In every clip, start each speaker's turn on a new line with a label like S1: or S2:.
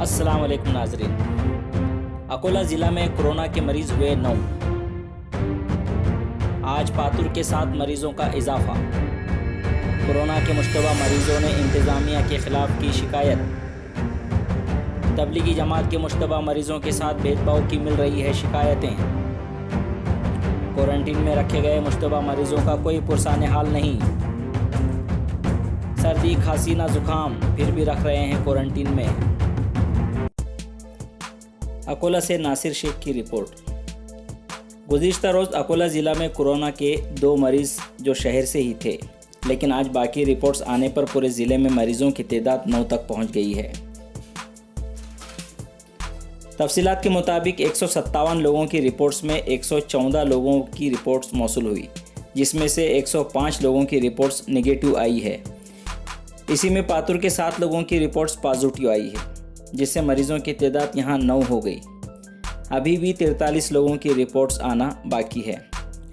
S1: अस्सलाम वालेकुम नाजरीन। अकोला ज़िला में कोरोना के मरीज़ हुए 9। आज पातुर के 7 मरीज़ों का इजाफा। कोरोना के मुश्तबा मरीज़ों ने इंतज़ामिया के ख़िलाफ़ की शिकायत। तबलीगी जमात के मुश्तबा मरीज़ों के साथ भेदभाव की मिल रही है शिकायतें। क्वारंटीन में रखे गए मुश्तबा मरीज़ों का कोई पुरसाने हाल नहीं। सर्दी खांसी ना जुकाम, फिर भी रख रहे हैं क्वारंटीन में। अकोला से नासिर शेख की रिपोर्ट। गुज़िश्ता रोज़ अकोला ज़िला में कोरोना के 2 मरीज़ जो शहर से ही थे, लेकिन आज बाकी रिपोर्ट्स आने पर पूरे ज़िले में मरीज़ों की तादाद 9 तक पहुंच गई है। तफसीलात के मुताबिक 157 लोगों की रिपोर्ट्स में 114 लोगों की रिपोर्ट्स मौसूल हुई, जिसमें से 105 लोगों की रिपोर्ट्स नेगेटिव आई है। इसी में पातुर के 7 लोगों की रिपोर्ट्स पॉजिटिव आई है, जिससे मरीजों की तादाद यहां 9 हो गई। अभी भी 43 लोगों की रिपोर्ट्स आना बाकी है।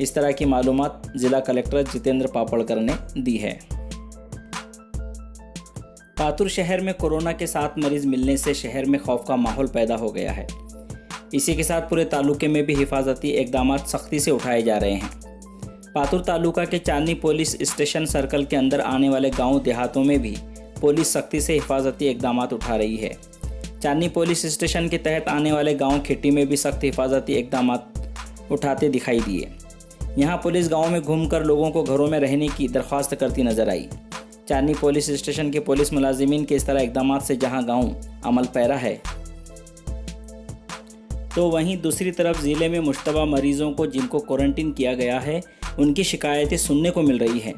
S1: इस तरह की मालूमात जिला कलेक्टर जितेंद्र पापड़कर ने दी है। पातुर शहर में कोरोना के 7 मरीज मिलने से शहर में खौफ का माहौल पैदा हो गया है। इसी के साथ पूरे तालुके में भी हिफाजती इकदाम सख्ती से उठाए जा रहे हैं। पातुर तालुका के चांदनी पुलिस स्टेशन सर्कल के अंदर आने वाले गाँव देहातों में भी पुलिस सख्ती से हिफाजती इकदाम उठा रही है। चांदनी पुलिस स्टेशन के तहत आने वाले गांव खिट्टी में भी सख्त हिफाजती इकदाम उठाते दिखाई दिए। यहां पुलिस गांव में घूमकर लोगों को घरों में रहने की दरख्वास्त करती नजर आई। चांदनी पुलिस स्टेशन के पुलिस मुलाजिमीन के इस तरह इकदाम से जहां गांव अमल पैरा है, तो वहीं दूसरी तरफ ज़िले में मुश्तबा मरीजों को जिनको क्वारंटीन किया गया है, उनकी शिकायतें सुनने को मिल रही हैं।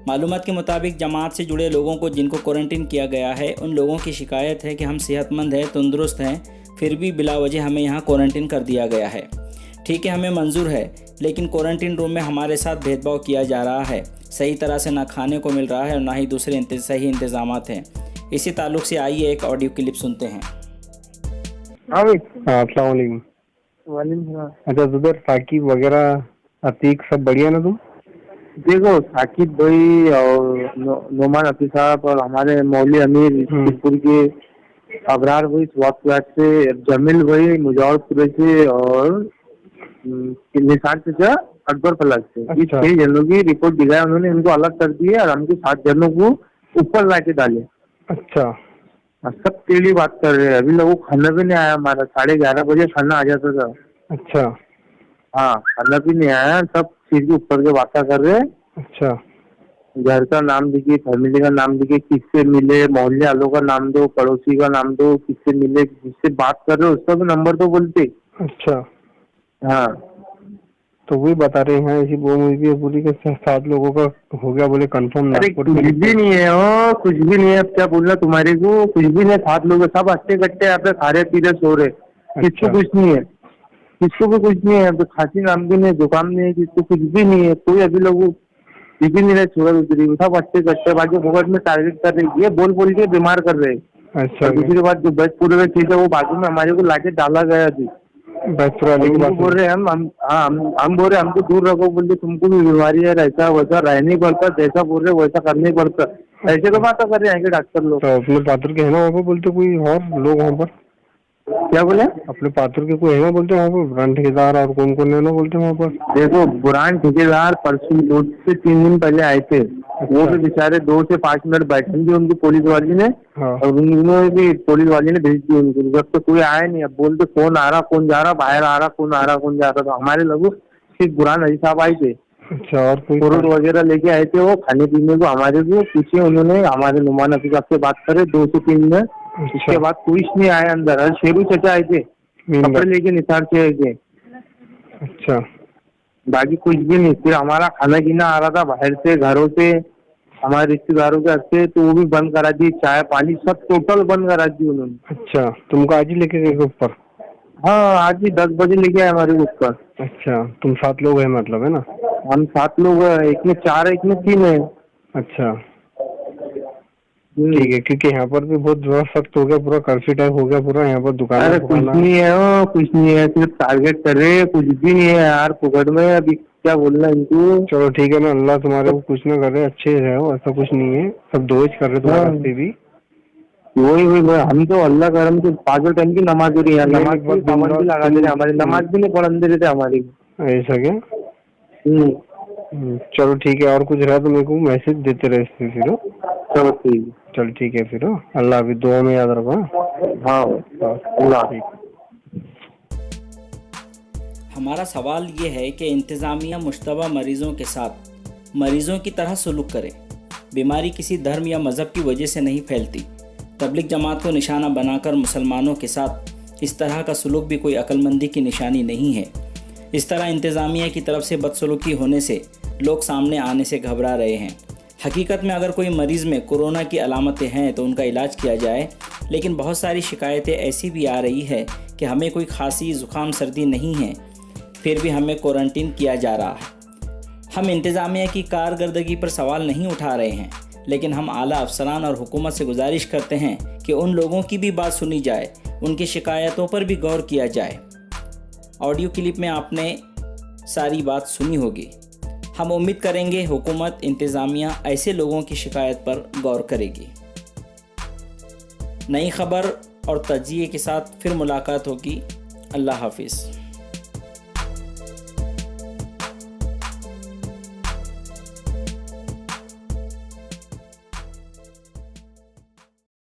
S1: मालूमात के मुताबिक जमात से जुड़े लोगों को जिनको क्वारंटीन किया गया है, उन लोगों की शिकायत है कि हम सेहतमंद हैं, तंदुरुस्त हैं, फिर भी बिला वजह हमें यहाँ क्वारंटीन कर दिया गया है। ठीक है, हमें मंजूर है, लेकिन क्वारंटीन रूम में हमारे साथ भेदभाव किया जा रहा है। सही तरह से ना खाने को मिल रहा है और ना ही दूसरे सही इंतजामात हैं। इसी ताल्लुक से आइए एक ऑडियो क्लिप सुनते हैं।
S2: अस्सलाम वालेकुम। अच्छा जुबैर, साकिब वगैरह अतीक सब बढ़िया ना तुम?
S3: देखो, साकिब भाई और नोमान अफीस साहब और हमारे मौली अमीर शिवपुर के अबरार भाई स्वास्थ्य से, जमील भाई मुजफ्फरपुर से और निसार चाचा अकबर पलक से, ये 6 जनों की रिपोर्ट दिखाया उन्होंने। इनको अलग कर दिया और हमको 7 जनों को ऊपर ला के डाले।
S2: अच्छा,
S3: सब तेली बात कर रहे हैं। अभी लोगों को खाना भी नहीं आया। हमारा 11:30 बजे खाना आ जाता था।
S2: अच्छा,
S3: हाँ, खाना भी नहीं आया। सब चीज के ऊपर के बातें कर रहे हैं।
S2: अच्छा,
S3: घर का नाम दिखे, फैमिली का नाम दिखे, किससे मिले, मोहल्ले वालों का नाम दो, पड़ोसी का नाम दो, किससे मिले, जिससे बात कर रहे हो उसका भी नंबर तो बोलते।
S2: अच्छा,
S3: हाँ,
S2: तो वही बता रहे हैं इसी वो पूरी के 7 लोगों का हो गया बोले कंफर्म।
S3: अरे कुछ भी नहीं है, ओ कुछ भी नहीं है। अब क्या बोलना तुम्हारे को, कुछ भी नहीं। 7 लोग सब अच्छे कट्टे यहाँ पे खा रहे पी रहे सो रहे। किसको कुछ नहीं है, किसको भी कुछ नहीं है। तो खांसी नाम भी नहीं, जुकाम नहीं है, किसको कुछ भी नहीं है। कोई अभी लोग भी नहीं रहे, शुगर उतरी, सब अच्छे कट्टे बाकी फोकट में टारगेट कर रहे, ये बोल के बीमार कर रहे।
S2: अच्छा,
S3: दूसरी बात जो बैचपुर चीज है वो बाजू में हमारे को लाके डाला गया थी। बोल रहे हम बोल रहे हमको दूर रखो, बोलते तुमको भी बीमारी है, ऐसा वैसा रहने पड़ता, जैसा बोल रहे वैसा करने पड़ता। ऐसे तो बात कर रहे हैं डॉक्टर लोग।
S2: तो अपने पात्र के है ना वहाँ पर, बोलते कोई और लोग वहाँ पर?
S3: क्या बोले?
S2: अपने पात्र के कोई है ना बोलते वहाँ पर, बुरान ठेकेदार और कौन कौन है ना बोलते वहाँ पर?
S3: देखो, बुरान ठेकेदार परसों 2 से 3 दिन पहले आए थे। वो भी बेचारे 2 से 5 मिनट बैठे थे उनकी पुलिस वाली ने। हाँ। और उन्होंने भी पुलिस वाली ने भेज दी उनको। जब तो कोई आया नहीं। अब बोलते कौन आ रहा कौन जा रहा, बाहर आ रहा कौन आ रहा कौन जा रहा। तो हमारे लोग सिर्फ बुरान अली साहब आए थे।
S2: अच्छा, और कोई
S3: फ्रूट वगैरह लेके आए थे। वो खाने पीने को हमारे को पूछे उन्होंने। हमारे नुमान अफीस साहब से बात करे 2 से 3 मिनट। उसके बाद कोई नहीं आया अंदर। शेरू चचा आए थे, कपड़े लेके निसार से आए थे।
S2: अच्छा,
S3: बाकी कुछ भी नहीं। फिर हमारा खाना पीना आ रहा था बाहर से, घरों से, हमारे रिश्तेदारों के हस्ते, तो वो भी बंद करा दी। चाय पानी सब टोटल बंद करा दी उन्होंने।
S2: अच्छा, तुमको आज ही लेके गए ऊपर?
S3: हाँ, आज ही 10 बजे लेके आए हमारे ऊपर।
S2: अच्छा, तुम 7 लोग हैं मतलब, है ना?
S3: हम 7 लोग हैं। एक में 4 है, एक में 3 है।
S2: अच्छा, ठीक है, क्योंकि यहाँ पर भी बहुत ज्यादा सख्त हो गया, पूरा कर्फ्यू टाइप हो गया पूरा यहाँ पर दुकान।
S3: अरे कुछ नहीं है, कुछ नहीं है, सिर्फ टारगेट कर रहे हैं। कुछ भी नहीं है यार, पुकड़ में अभी क्या बोलना इनको।
S2: चलो ठीक है ना, अल्लाह तुम्हारे को कुछ ना करे, अच्छे रहो, ऐसा कुछ नहीं है। सब दोष कर रहे तुम्हारे भी।
S3: वही हम तो अल्लाह करम से 5 टाइम की नमाज हो रही है,
S2: नहीं,
S3: नमाज
S2: बस
S3: की पाबंदी
S2: दिन
S3: लगा
S2: रात
S3: दे रहे हमारी, नमाज भी नहीं पढ़ने दे रहे थे हमारी।
S2: ऐसा क्या?
S3: हम्म,
S2: चलो ठीक है, और कुछ रहा तो मेरे को मैसेज देते रहे फिर।
S3: चलो ठीक है।
S2: चल ठीक है फिर। अल्लाह हाफिज़, दुआ में याद रखो।
S3: हाँ
S2: हाँ,
S3: अल्लाह।
S2: ठीक।
S1: हमारा सवाल ये है कि इंतज़ामिया मुश्तबा मरीज़ों के साथ मरीज़ों की तरह सलूक करे। बीमारी किसी धर्म या मज़हब की वजह से नहीं फैलती। तबलीग जमात को निशाना बनाकर मुसलमानों के साथ इस तरह का सलूक भी कोई अक्लमंदी की निशानी नहीं है। इस तरह इंतज़ामिया की तरफ से बदसलूकी होने से लोग सामने आने से घबरा रहे हैं। हकीकत में अगर कोई मरीज़ में कोरोना की अलामतें हैं तो उनका इलाज किया जाए, लेकिन बहुत सारी शिकायतें ऐसी भी आ रही है कि हमें कोई खांसी ज़ुकाम सर्दी नहीं है, फिर भी हमें क्वारंटीन किया जा रहा है। हम इंतज़ामिया की कारकर्दगी पर सवाल नहीं उठा रहे हैं, लेकिन हम आला अफसरान और हुकूमत से गुजारिश करते हैं कि उन लोगों की भी बात सुनी जाए, उनकी शिकायतों पर भी गौर किया जाए। ऑडियो क्लिप में आपने सारी बात सुनी होगी। हम उम्मीद करेंगे हुकूमत इंतज़ामिया ऐसे लोगों की शिकायत पर गौर करेगी। नई खबर और तजिए के साथ फिर मुलाकात होगी। अल्लाह हाफिज़।